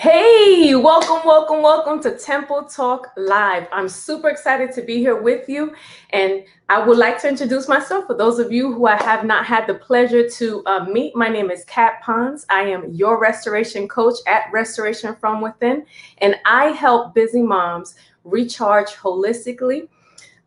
Hey, welcome to Temple Talk Live. I'm super excited to be here with you, and I would like to introduce myself for those of you who I have not had the pleasure to meet. My name is Kat Pons. I am your restoration coach at Restoration from Within, and I help busy moms recharge holistically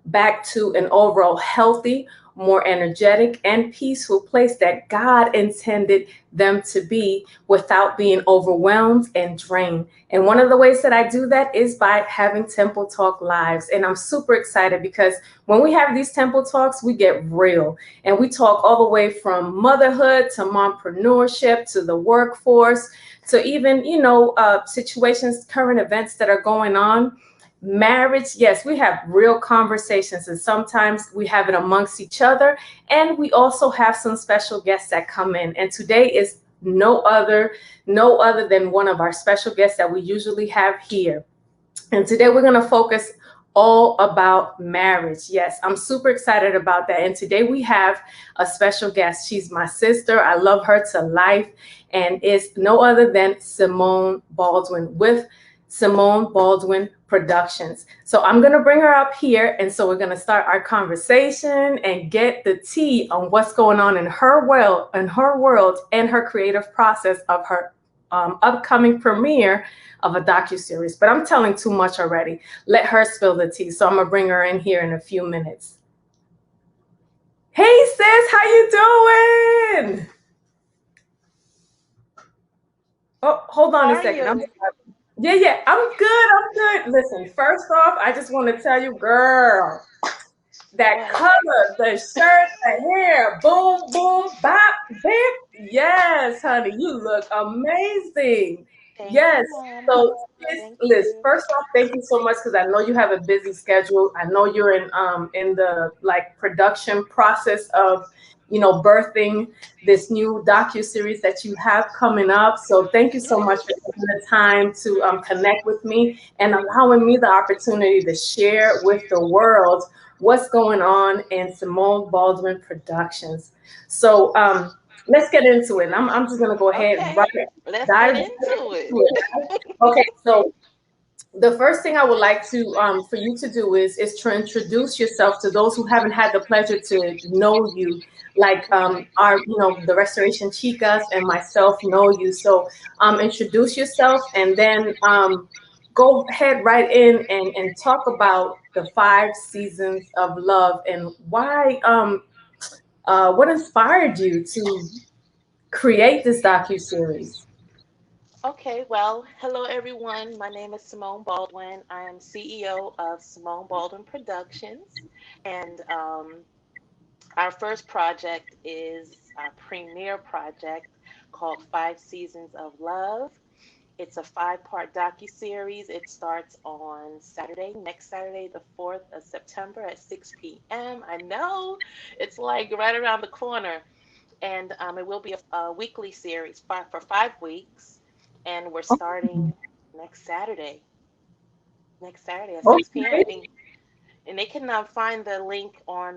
back to an overall healthy, more energetic, and peaceful place that God intended them to be without being overwhelmed and drained. And one of the ways that I do that is by having Temple Talk Lives. And I'm super excited because when we have these Temple Talks, we get real and we talk all the way from motherhood to mompreneurship to the workforce to even, situations, current events that are going on. Marriage, yes, we have real conversations, and sometimes we have it amongst each other. And we also have some special guests that come in. And today is no other than one of our special guests that we usually have here. And today we're going to focus all about marriage. Yes, I'm super excited about that. And today we have a special guest. She's my sister. I love her to life. And it's no other than Simone Baldwin with Simone Baldwin Productions. So I'm going to bring her up here. And so we're going to start our conversation and get the tea on what's going on in her world and her creative process of her upcoming premiere of a docuseries. But I'm telling too much already. Let her spill the tea. So I'm going to bring her in here in a few minutes. Hey, sis, how you doing? Oh, hold on a second. Yeah, I'm good. Listen, first off, I just want to tell you, girl, that color, the shirt, the hair, boom, boom, bop, bip. Yes, honey, you look amazing. Yes. So, Liz, first off, thank you so much because I know you have a busy schedule. I know you're in the like production process of birthing this new docu-series that you have coming up. So thank you so much for taking the time to connect with me and allowing me the opportunity to share with the world what's going on in Simone Baldwin Productions. So let's get into it. I'm just gonna go ahead and dive into it. Okay, so the first thing I would like to for you to do is to introduce yourself to those who haven't had the pleasure to know you, like our the Restoration Chicas and myself know you. So introduce yourself and then go ahead right in and talk about the 5 seasons of love and why what inspired you to create this docu-series. Okay, well, hello everyone. My name is Simone Baldwin. I am CEO of Simone Baldwin Productions. And our first project is our premiere project called 5 Seasons of Love. It's a 5-part docu-series. It starts on next Saturday, the 4th of September at 6 p.m. I know it's like right around the corner. And it will be a weekly series for 5 weeks. And we're starting next Saturday, at 6 p.m. And they can find the link on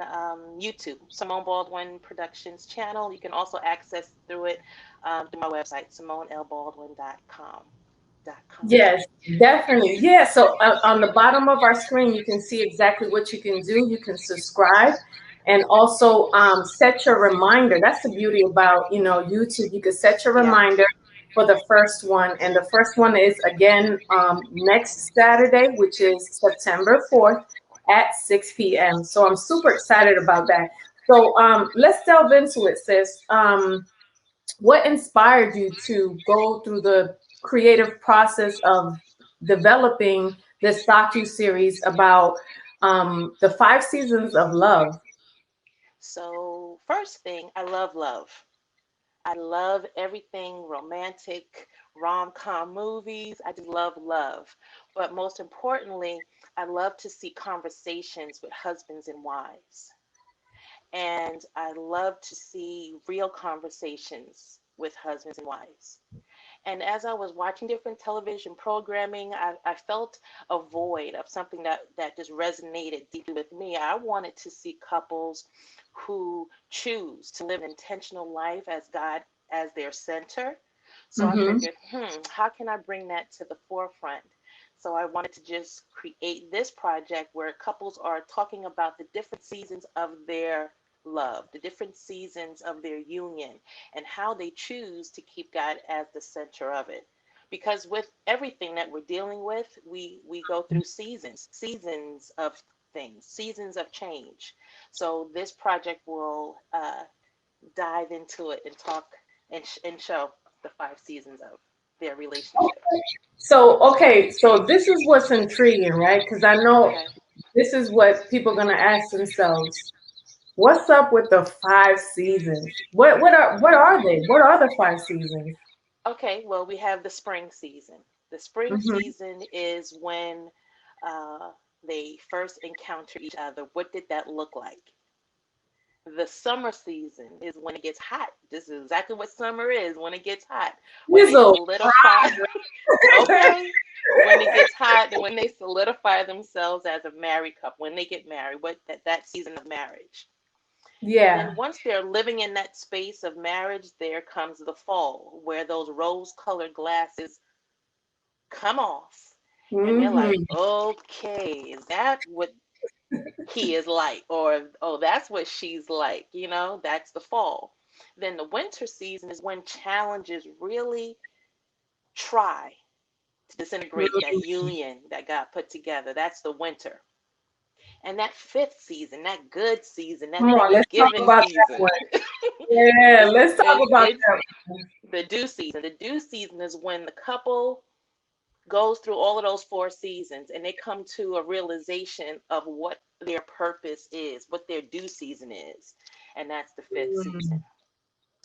YouTube, Simone Baldwin Productions channel. You can also access through it through my website, simonelbaldwin.com. Yes, definitely. Yeah. So on the bottom of our screen, you can see exactly what you can do. You can subscribe and also set your reminder. That's the beauty about, YouTube. You can set your Yeah. reminder for the first one. And the first one is again next Saturday, which is September 4th at 6 p.m. So I'm super excited about that. So let's delve into it, sis. What inspired you to go through the creative process of developing this docu-series about the 5 seasons of love? So, first thing, I love love. I love everything romantic, rom-com movies. I just love love. But most importantly, I love to see conversations with husbands and wives. And I love to see real conversations with husbands and wives. And as I was watching different television programming, I felt a void of something that just resonated deeply with me. I wanted to see couples who choose to live an intentional life as God as their center, So I Mm-hmm. figured, how can I bring that to the forefront? So I wanted to just create this project where couples are talking about the different seasons of their love, the different seasons of their union, and how they choose to keep God as the center of it. Because with everything that we're dealing with, we go through seasons of things, seasons of change. So this project will dive into it and talk and show the 5 seasons of their relationship. So, okay, so this is what's intriguing, right? Because I know Okay. this is what people are gonna ask themselves. What's up with the 5 seasons? What are they? What are the 5 seasons? Okay, well, we have the spring season. The spring Mm-hmm. season is when uh, they first encounter each other. What did that look like? The summer season is when it gets hot. This is exactly what summer is, when it gets hot, when they Sizzle. solidify. Okay. When it gets hot and when they solidify themselves as a married couple, when they get married, what that season of marriage. And then Yeah. once they're living in that space of marriage, there comes the fall, where those rose-colored glasses come off. And they're like, Mm-hmm. okay, is that what he is like? Or, oh, that's what she's like. That's the fall. Then the winter season is when challenges really try to disintegrate that union that got put together. That's the winter. And that fifth season, that good season, that Come on, let's talk Thanksgiving about that season, one. Yeah, it's let's talk about it's that one. the due season. The due season is when the couple goes through all of those 4 seasons and they come to a realization of what their purpose is, what their due season is. And that's the fifth season. Mm.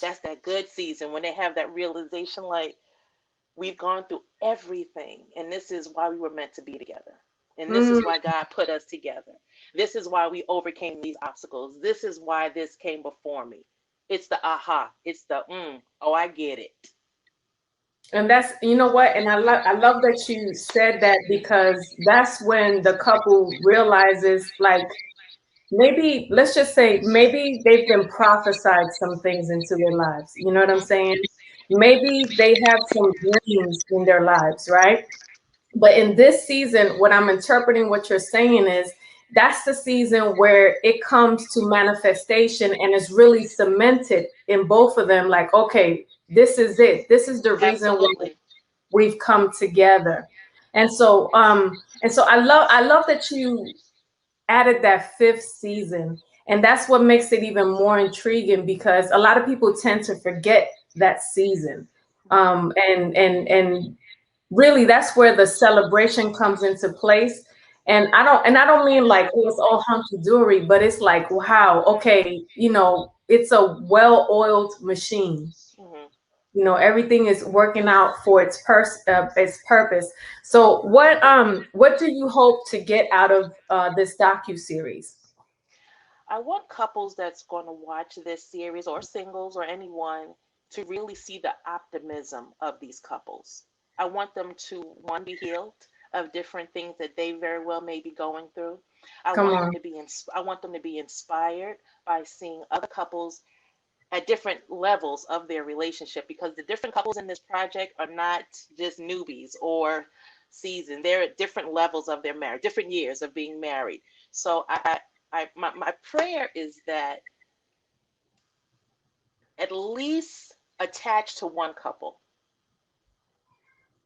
That's that good season when they have that realization like, we've gone through everything, and this is why we were meant to be together. And this is Mm. why God put us together. This is why we overcame these obstacles. This is why this came before me. It's the aha. It's the oh, I get it. And that's, you know what? And I love that you said that because that's when the couple realizes, like, maybe let's just say maybe they've been prophesied some things into their lives. You know what I'm Hmm. saying? Maybe they have some dreams in their lives, right? But in this season, what I'm interpreting what you're saying is that's the season where it comes to manifestation and is really cemented in both of them. Like, okay, this is it. This is the reason why Absolutely. we've come together. And so I love that you added that fifth season. And that's what makes it even more intriguing because a lot of people tend to forget that season. Hmm. And really that's where the celebration comes into place. And I don't mean like, oh, it's all hunky-dory, but it's like, wow, okay, it's a well-oiled machine. Hmm. Everything is working out for its purpose. So what do you hope to get out of this docu-series? I want couples that's going to watch this series, or singles, or anyone, to really see the optimism of these couples. I want them to, one, be healed of different things that they very well may be going through. Come on. I want them to be inspired by seeing other couples at different levels of their relationship, because the different couples in this project are not just newbies or seasoned. They're at different levels of their marriage, different years of being married. So my prayer is that at least attached to one couple.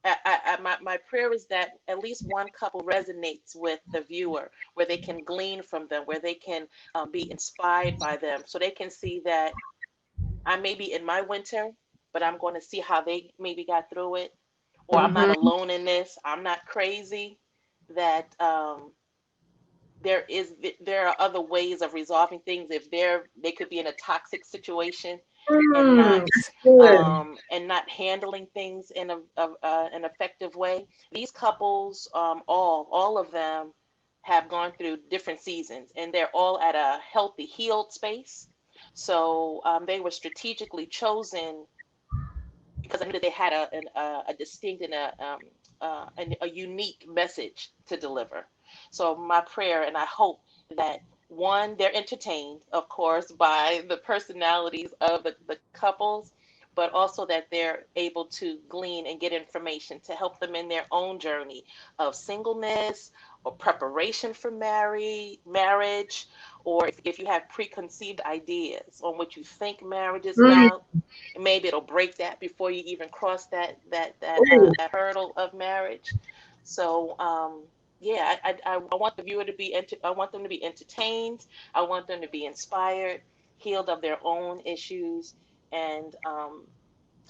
My prayer is that at least one couple resonates with the viewer, where they can glean from them, where they can be inspired by them, so they can see that I may be in my winter, but I'm going to see how they maybe got through it, or I'm not Hmm. alone in this. I'm not crazy. That there are other ways of resolving things if they could be in a toxic situation and not That's good. handling things in an effective way. These couples, all of them, have gone through different seasons, and they're all at a healthy, healed space. So they were strategically chosen because I knew that they had a distinct and a unique message to deliver. So my prayer, and I hope that, one, they're entertained, of course, by the personalities of the couples, but also that they're able to glean and get information to help them in their own journey of singleness or preparation for marriage, or if you have preconceived ideas on what you think marriage is Mm, about, maybe it'll break that before you even cross ooh. that hurdle of marriage. So yeah, I want the viewer to be I want them to be entertained. I want them to be inspired, healed of their own issues, and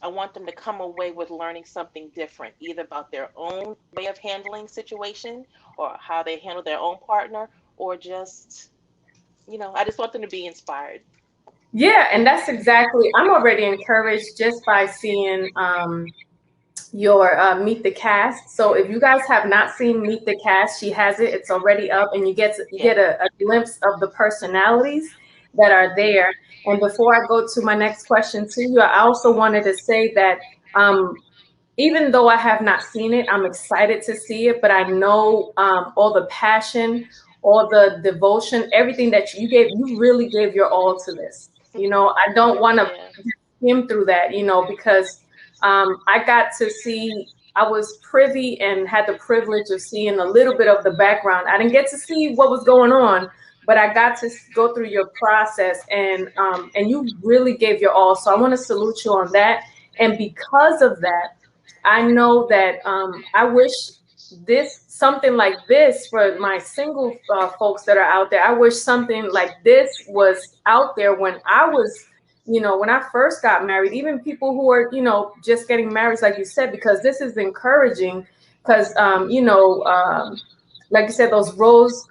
I want them to come away with learning something different, either about their own way of handling situation or how they handle their own partner, or just, I just want them to be inspired. Yeah, and that's exactly. I'm already encouraged just by seeing your Meet the Cast. So if you guys have not seen Meet the Cast, she has it. It's already up, and you Yeah. get a glimpse of the personalities that are Mhm. there. And before I go to my next question to you, I also wanted to say that even though I have not seen it, I'm excited to see it. But I know all the passion, all the devotion, everything that you gave, you really gave your all to this. I don't want to Yeah. skim through that, because I got to see, I was privy and had the privilege of seeing a little bit of the background. I didn't get to see what was going on, but I got to go through your process, and you really gave your all. So I want to salute you on that. And because of that, I know that I wish this something like this for my single folks that are out there. I wish something like this was out there when I was, when I first got married. Even people who are, just getting married, like you said, because this is encouraging. Because like you said, those rose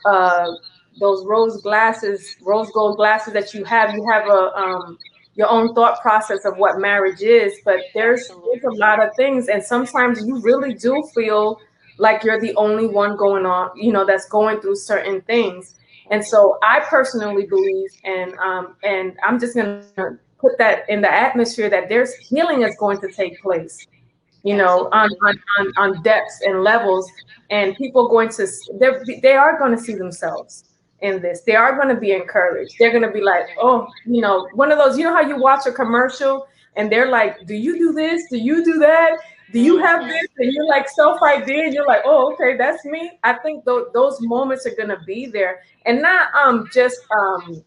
glasses, rose gold glasses that you have a your own thought process of what marriage is, but there's a Absolutely. lot of things, and sometimes you really do feel like you're the only one going on, that's going through certain things. And Mhm. so I personally believe, and I'm just gonna put that in the atmosphere, that there's healing is going to take place, Absolutely. on depths and levels, and people going to they are going to see themselves in this. They are going to be encouraged. They're going to be like, oh, one of those. You know how you watch a commercial and they're like, do you do this? Do you do that? Do you have this? Mhm. And you're like self ID, and you're like, oh, okay, that's me. I think those moments are going to be there, and not just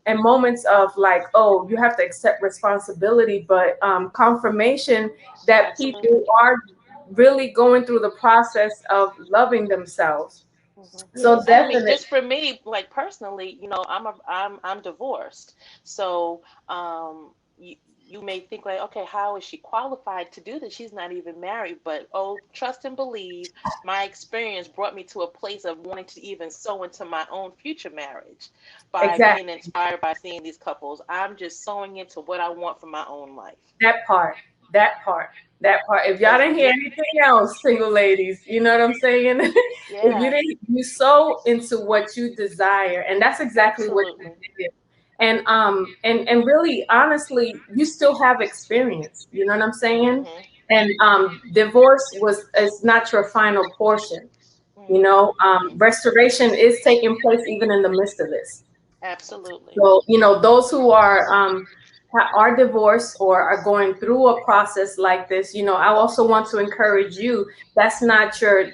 and moments of like, oh, you have to accept responsibility, but confirmation that Absolutely. people are really going through the process of loving themselves. So And I mean, definitely, just for me, like personally, I'm divorced, so you may think like, okay, how is she qualified to do this? She's not even married, but oh, trust and believe, my experience brought me to a place of wanting to even sow into my own future marriage by being exactly. inspired by seeing these couples. I'm just sowing into what I want for my own life. That part, that part, that part. If y'all Because didn't hear anything else, single ladies, you know what I'm saying? If you yeah, didn't, you sow into what you desire, and that's exactly what you absolutely. did. And really, honestly, you still have experience. You know what I'm saying? Mhm. And divorce was is not your final portion. Mhm. Restoration is taking place even in the midst of this. Absolutely. So, those who are divorced or are going through a process like this, I also want to encourage you. That's not your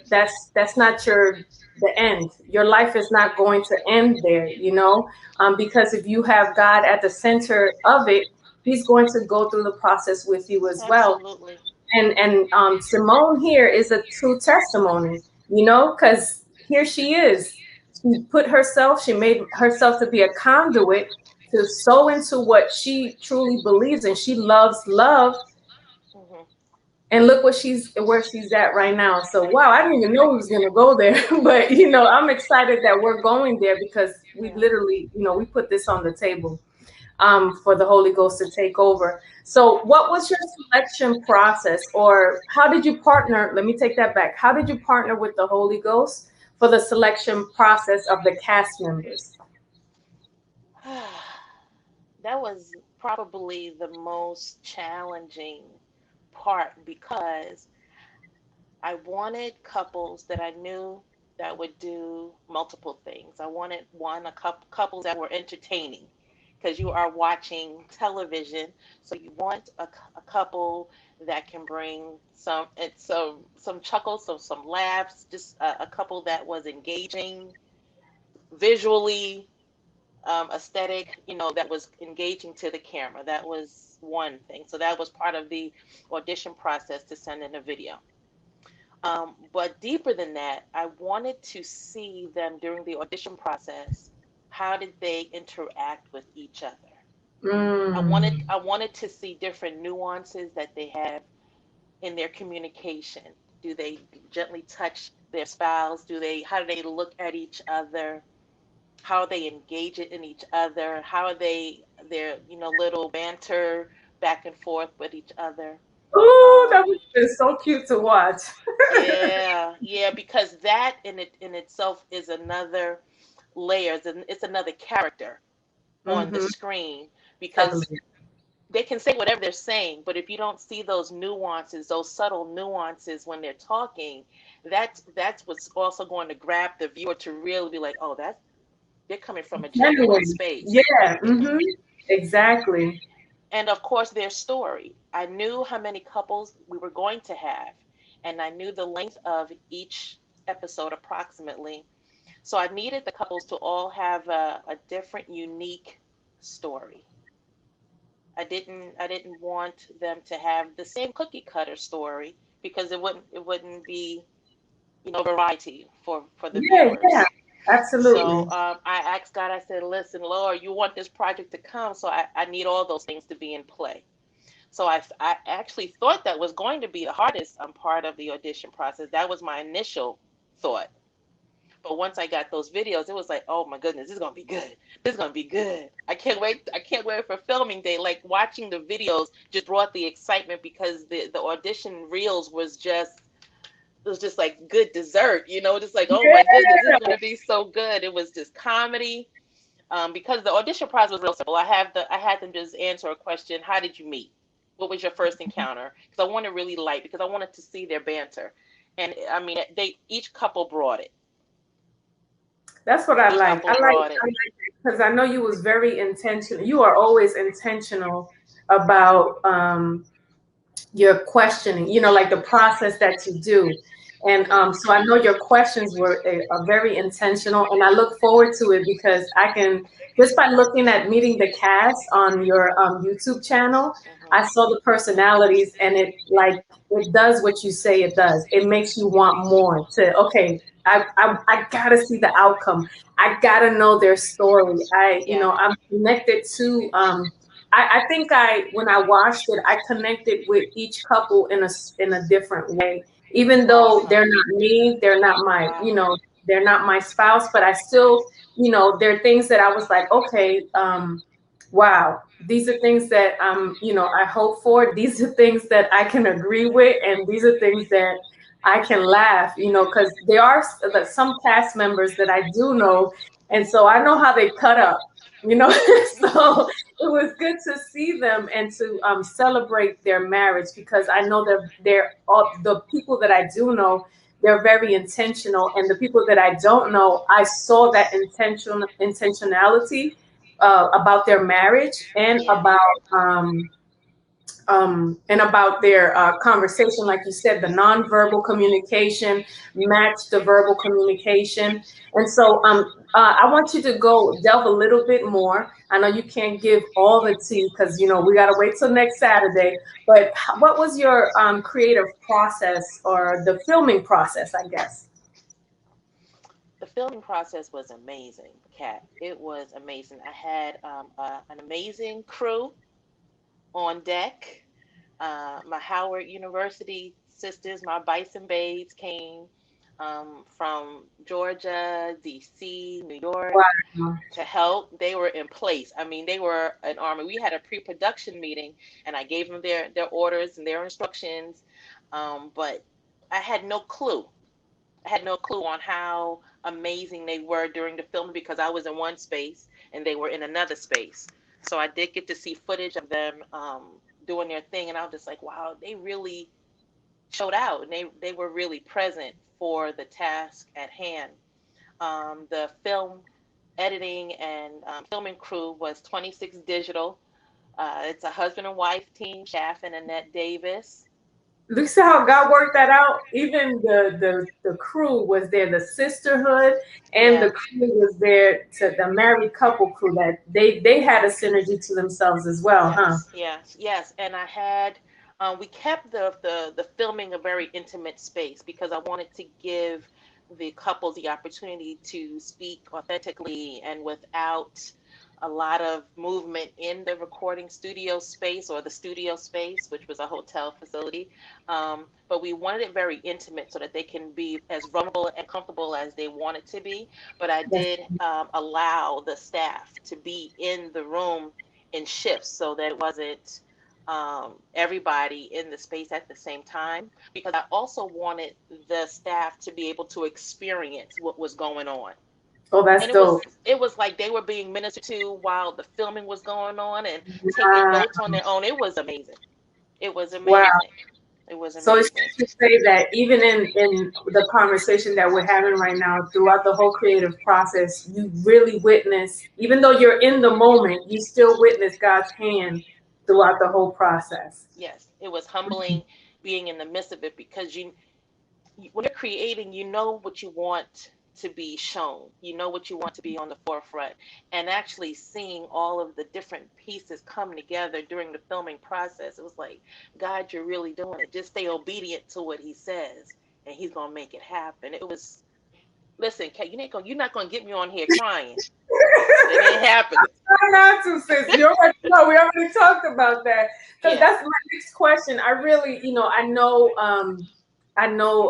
the end. Your life is not going to end there, because if you have God at the center of it, He's going to go through the process with you as well. Absolutely. And Simone here is a true testimony, because here she is. She made herself to be a conduit to sow into what she truly believes in. She loves love, Mhm. and look where she's at right now. So wow, I didn't even know we was gonna go there, but I'm excited that we're going there because we Yeah. literally, we put this on the table for the Holy Ghost to take over. So, what was your selection process, or how did you partner? Let me take that back. How did you partner with the Holy Ghost for the selection process of the cast members? That was probably the most challenging part because I wanted couples that I knew that would do multiple things. I wanted a couples that were entertaining because you are watching television. So you want a couple that can bring some chuckles, some laughs, just a couple that was engaging visually, aesthetic, that was engaging to the camera. That was one thing. So that was part of the audition process to send in a video. But deeper than that, I wanted to see them during the audition process. How did they interact with each other? Mm. I wanted to see different nuances that they have in their communication. Do they gently touch their spouse? How do they look at each other? How are they engage in each other? How are their little banter back and forth with each other? Ooh, that Um, would have been so cute to watch. yeah, yeah, because that in itself is another layer. It's another character on the Mm-hmm. screen because Totally. they can say whatever they're saying, but if you don't see those nuances, those subtle nuances when they're talking, that's what's also going to grab the viewer to really be like, oh, they're coming from a genuine Genuine. space. Yeah. Mm-hmm. Exactly. And of course, their story. I knew how many couples we were going to have, and I knew the length of each episode approximately. So I needed the couples to all have a different, unique story. I didn't want them to have the same cookie cutter story because it wouldn't be variety for the Yeah. Yeah. viewers. So Absolutely. I asked God. I said, "Listen, Lord, you want this project to come, so I need all those things to be in play." So I actually thought that was going to be the hardest part of the audition process. That was my initial thought. But once I got those videos, it was like, oh my goodness, this is gonna be good. This is gonna be good. I can't wait. I can't wait for filming day. Like watching the videos just brought the excitement because the audition reels was just like good dessert, just like, oh my goodness, this is gonna be so good. It was just comedy. Because the audition process was real simple. I had them just answer a question. How did you meet? What was your first encounter? Because I wanted really light because I wanted to see their banter. And I mean, they each couple brought it. That's what I Each like. couple brought I it. like it because I know you was very intentional. You are always intentional about your questioning, like the process that you do. And Hmm. so I know your questions are very intentional, and I look forward to it because I can, just by looking at meeting the cast on your YouTube channel, I Hmm. saw the personalities, and it does what you say it does. It makes you want more to, okay, I gotta see the outcome. I gotta know their story. Yeah. I'm connected to I think when I watched it, I connected with each couple in a different way. Even though they're Awesome. not me, Wow. they're not my spouse, but I still, there are things that I was like, okay, wow, these are things that I hope for. These are things that I can agree with, and these are things that I can laugh, because there are some cast members that I do know, and so I know how they cut up, so it was good to see them and to celebrate their marriage because I know that they're all the people that I do know. They're very intentional, and the people that I don't know, I saw that intentionality about their marriage Yeah. and about their conversation, like you said, the nonverbal communication matched the verbal communication. And so I want you to go delve a little bit more. I know you can't give all the tea because, we got to wait till next Saturday. But what was your creative process or the filming process, I guess? The filming process was amazing, Kat. It was amazing. I had an amazing crew on deck. My Howard University sisters, my Bison Babes, came from Georgia, DC, New York Wow. to help. They were in place. I mean, they were an army. We had a pre-production meeting, and I gave them their orders and their instructions. But I had no clue. I had no clue on how amazing they were during the film because I was in one space and they were in another space. So I did get to see footage of them doing their thing, and I was just like, wow, they really showed out and they were really present for the task at hand. The film editing and filming crew was 26 Digital. It's a husband and wife team, Shaft and Annette Davis. Look, see how God worked that out. Even the crew was there, the sisterhood, and Yeah. the crew was there to the married couple crew. That they had a synergy to themselves as well, huh? Yes, yes, yes. And I had, we kept the filming a very intimate space because I wanted to give the couple the opportunity to speak authentically and without a lot of movement in the recording studio space or the studio space, which was a hotel facility. But we wanted it very intimate so that they can be as vulnerable and comfortable as they wanted to be. But I That's, did allow the staff to be in the room in shifts so that it wasn't everybody in the space at the same time because I also wanted the staff to be able to experience what was going on. oh, And that's dope. it was like they were being ministered to while the filming was going on and taking Wow. notes on their own. It was amazing. It was Wow. amazing. It was So it's amazing. safe to say that even in the conversation that we're having right now, throughout the whole creative process, you really witness, even though you're in the moment, you still witness God's hand throughout the whole process. Yes, it was humbling being in the midst of it because when you're creating, you know what you want to be shown. You know what you want to be on the forefront. And actually seeing all of the different pieces come together during the filming process, it was like, God, you're really doing it. Just stay obedient to what he says, and he's gonna make it happen. It was listen, Kate, you're not gonna get me on here crying. It ain't happening. Try not to, sis. You already know. We already talked about that. Because Yeah. that's my next question. I really, I know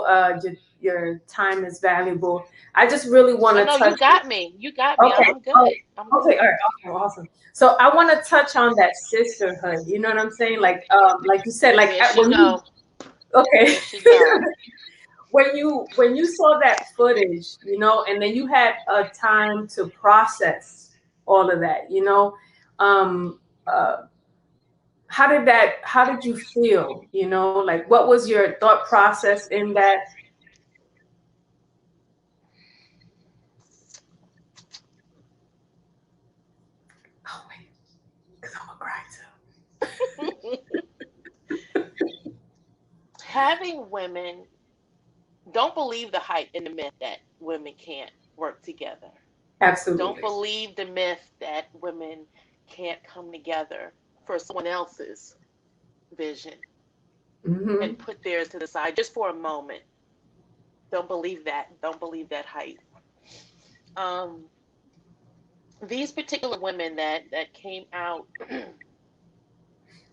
your time is valuable. I just really want Oh to no, you touch. got me. You got me. Okay. I'm Oh, good. I'm okay. good. All right. Awesome. Awesome. So I want to touch on that sisterhood. You know what I'm saying? Like you said, like There she when you, go. okay, There she go. when you saw that footage, and then you had a time to process all of that, um, uh, how did you feel? Like what was your thought process in that? Oh wait, because I'm gonna cry Having women don't believe the hype and the myth that women can't work together. too. Don't Absolutely. believe the myth that women can't come together for someone else's vision Hmm. and put theirs to the side just for a moment. Don't believe that. Don't believe that hype. Um, these particular women that came out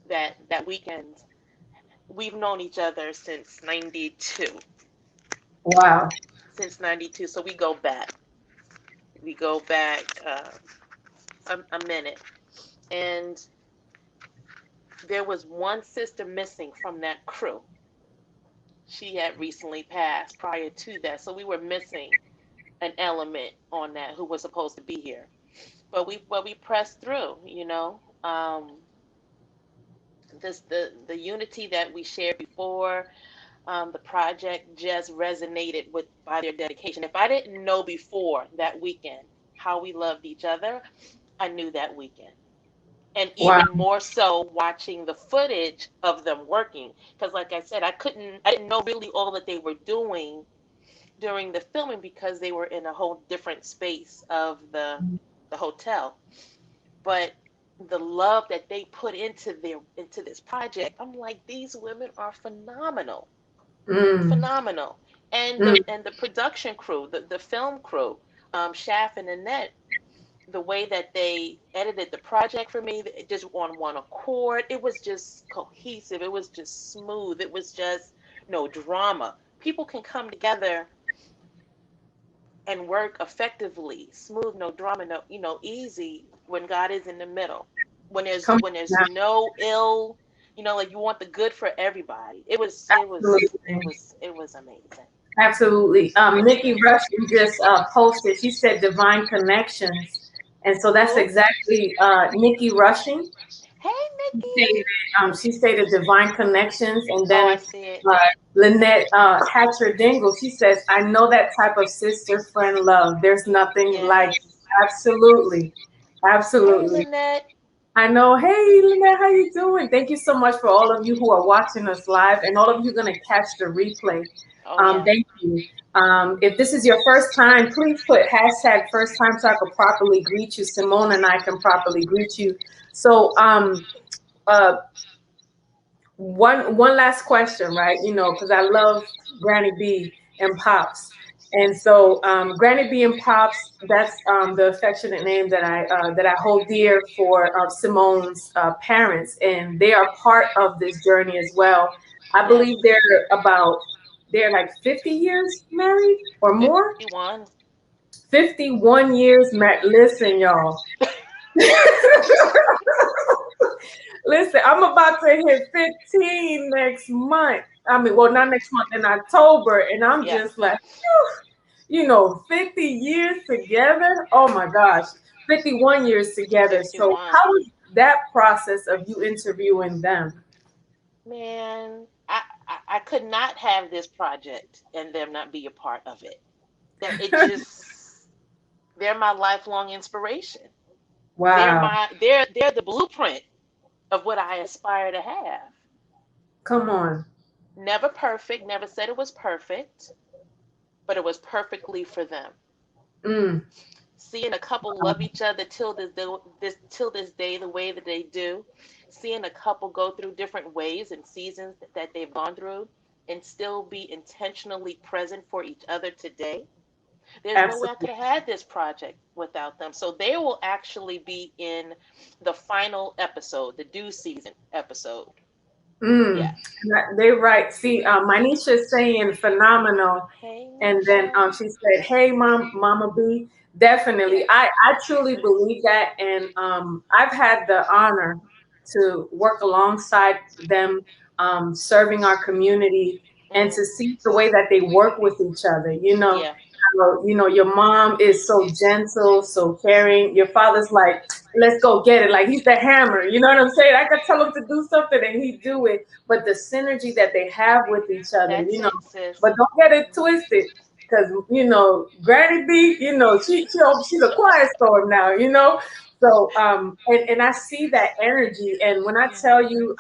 that weekend, we've known each other since '92. Wow. Since '92, so we go back. We go back a minute, and there was one sister missing from that crew. She had recently passed prior to that, so we were missing an element on that who was supposed to be here. But we pressed through. This the unity that we shared before the project just resonated with by their dedication. If I didn't know before that weekend how we loved each other, I knew that weekend. And Wow. even more so watching the footage of them working because like I didn't know really all that they were doing during the filming because they were in a whole different space of the hotel, but the love that they put into this project, I'm like, these women are phenomenal. Mm. Phenomenal. And Mm. the production crew, the film crew, Shaft and Annette, the way that they edited the project for me, just on one accord, it was just cohesive. It was just smooth. It was just no drama. People can come together and work effectively, smooth, no drama, no, easy when God is in the middle. When there's Come when there's on no ill, like you want the good for everybody. It was now. it was it Absolutely. was it was amazing. Absolutely. Nikki Rushing just posted, she said divine connections. And so that's Who? exactly Nikki Rushing. Hey, She Nikki. stated, she stated divine connections. And Oh, I then see it. uh, Lynette Hatcher Dingle, she says, I know that type of sister friend love. There's nothing like Yes. Absolutely. Hey, Absolutely. Lynette. I know. Hey, Lynette, how you doing? Thank you so much for all of you who are watching us live and all of you going to catch the replay. Oh, yeah. Thank you. If this is your first time, please put hashtag first time so I can properly greet you. Simone and I can properly greet you. So, uh, one last question, right? You know, because I love Granny B and Pops, and so Granny B and Pops. That's the affectionate name that I hold dear for Simone's parents, and they are part of this journey as well. I Yes. believe they're like 50 years married or more. 51. 51 years married. Listen, y'all. Listen, I'm about to hit 15 next month. I mean, well, not next month, in October. And I'm Yeah. just like, you know, 50 years together. Oh my gosh, 51 years together. So, 51. how was that process of you interviewing them? Man, I could not have this project and them not be a part of it. That it just they're my lifelong inspiration. Wow. They're the blueprint of what I aspire to have. Come on. Never perfect, never said it was perfect, but it was perfectly for them. Mm. Seeing a couple love each other till this day the way that they do, seeing a couple go through different ways and seasons that they've gone through and still be intentionally present for each other today. There's no way I Absolutely. could have had this project without them. So they will actually be in the final episode, the due season episode. Yeah. Mm, they right. See, Manisha saying phenomenal, Hey, and then Nisha. she said, "Hey, Mama B." Yeah. Definitely, I truly believe that, and I've had the honor to work alongside them, serving our community, and Mm. to see the way that they work with each other. Yeah. You know, your mom is so gentle, so caring. Your father's like, let's go get it. Like he's the hammer. You know what I'm saying? I could tell him to do something and he do it. But the synergy that they have with each other, That's it, sis. but don't get it twisted. Because, Granny B, she's a quiet storm now, So and I see that energy. And when I tell you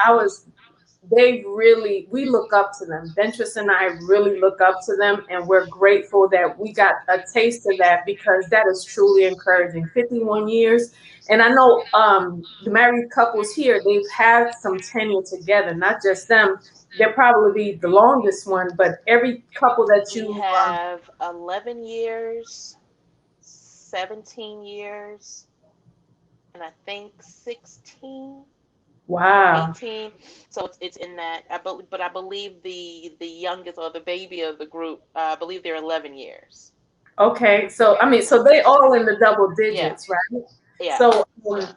we look up to them. Ventress and I really look up to them, and we're grateful that we got a taste of that because that is truly encouraging. 51 years, and I know the married couples here, they've had some tenure together, not just them. They'll probably be the longest one, but every couple that We you, have 11 years, 17 years, and I think 16 or wow. 18. So it's in that. But I believe the youngest or the baby of the group, I believe they're 11 years. Okay, so I mean, so they all in the double Yeah. digits, right? Yeah. So, Yeah.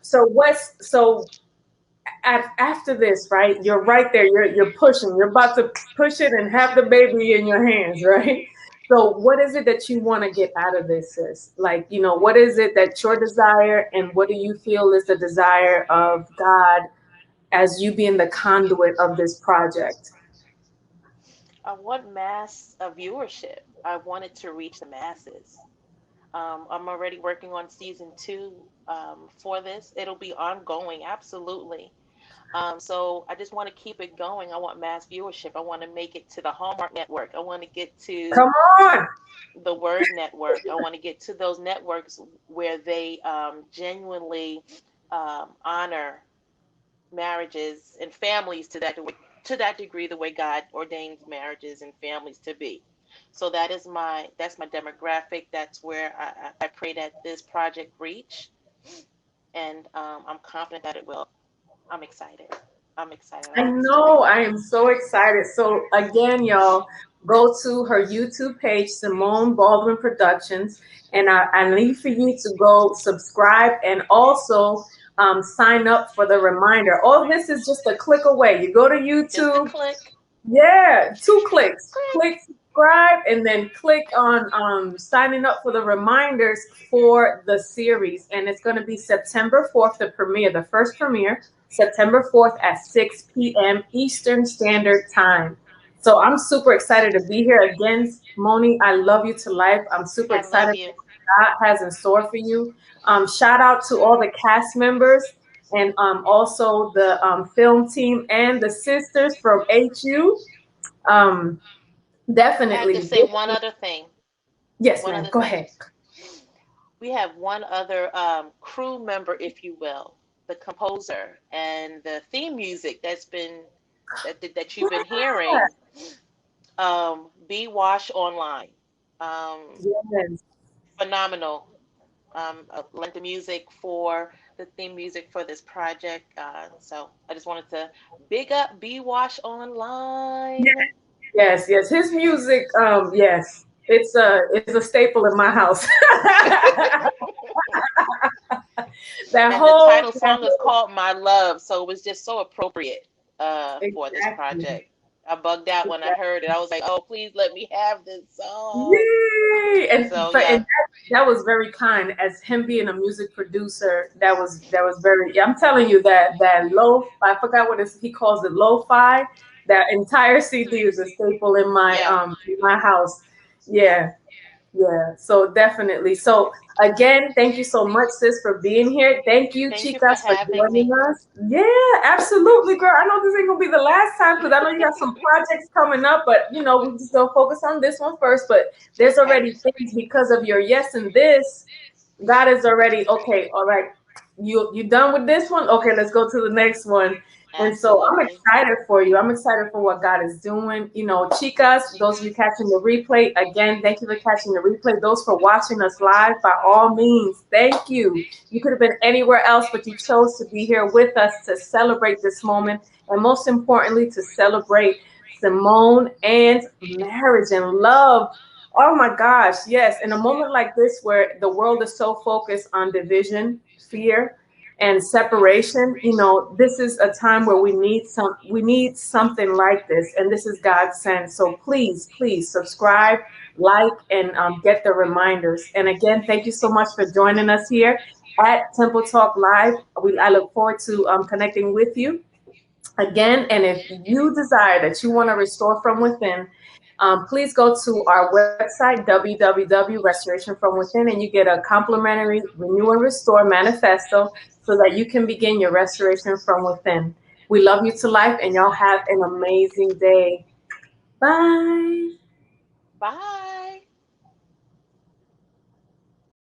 after this, right? You're right there. You're pushing. You're about to push it and have the baby in your hands, right? So, what is it that you want to get out of this, sis? Like, what is it that your desire, and what do you feel is the desire of God as you being the conduit of this project? I want mass viewership. I want it to reach the masses. I'm already working on season two for this. It'll be ongoing, absolutely. So I just want to keep it going. I want mass viewership. I want to make it to the Hallmark Network. I want to get to Come on. the Word Network. I want to get to those networks where they genuinely honor marriages and families to that degree, the way God ordains marriages and families to be. So that's my demographic. That's where I pray that this project reach, and I'm confident that it will. I'm excited. I'm excited. I I'm excited. know. I am so excited. So again, y'all, go to her YouTube page, Simone Baldwin Productions, and I need for you to go subscribe and also sign up for the reminder. All this is just a click away. You go to Just a YouTube. click. Yeah, 2 clicks. Click. Click subscribe and then click on signing up for the reminders for the series. And it's going to be September 4th, the premiere, the first premiere, September 4th at 6 p.m. Eastern Standard Time. So I'm super excited to be here again. Moni, I love you to life. I'm super I love excited you. God has in store for you. Shout out to all the cast members and also the film team and the sisters from HU. Um, I have to definitely. say one other thing. Yes, One ma'am. other Go thing. ahead. We have one other crew member, if you will, the composer and the theme music that you've been hearing. Be Wash Online. Yes. Phenomenal. Lent the music for the theme music for this project. So I just wanted to big up Be Wash Yes, Online. yes, yes. His music, yes, it's a staple in my house. And the title That song is whole called My Love, so it was just so appropriate for this exactly. project. I bugged out when I Exactly. heard it. I was like, "Oh, please let me have this song." Yay! So And yeah, that was very kind. As him being a music producer, that was very. Yeah, I'm telling you that low. I forgot what he calls it. Lo-fi. That entire CD is a staple yeah, in my house. yeah. Yeah. Yeah, so definitely. So again, thank you so much, sis, for being here. Thank you, Thank you for Chicas, for having joining me. us. Yeah, absolutely, girl. I know this ain't gonna be the last time because I know you got some projects coming up, but we just gonna focus on this one first. But there's Okay, already things because of your yes and this. God is already okay. All right, you done with this one? Okay, let's go to the next one. And so I'm absolutely. excited for you. I'm excited for what God is doing. Chicas, those of you catching the replay, again, thank you for catching the replay. Those for watching us live, by all means, thank you. You could have been anywhere else, but you chose to be here with us to celebrate this moment. And most importantly, to celebrate Simone and marriage and love. Oh my gosh, yes. In a moment like this where the world is so focused on division, fear, and separation, this is a time where we need something like this, and this is God's sent. So please, please subscribe, like, and get the reminders. And again, thank you so much for joining us here at Temple Talk Live. I look forward to connecting with you again. And if you desire that you want to restore from within, please go to our website, www.restoration from within, and you get a complimentary Renew and Restore manifesto so that you can begin your restoration from within. We love you to life, and y'all have an amazing day. Bye. Bye.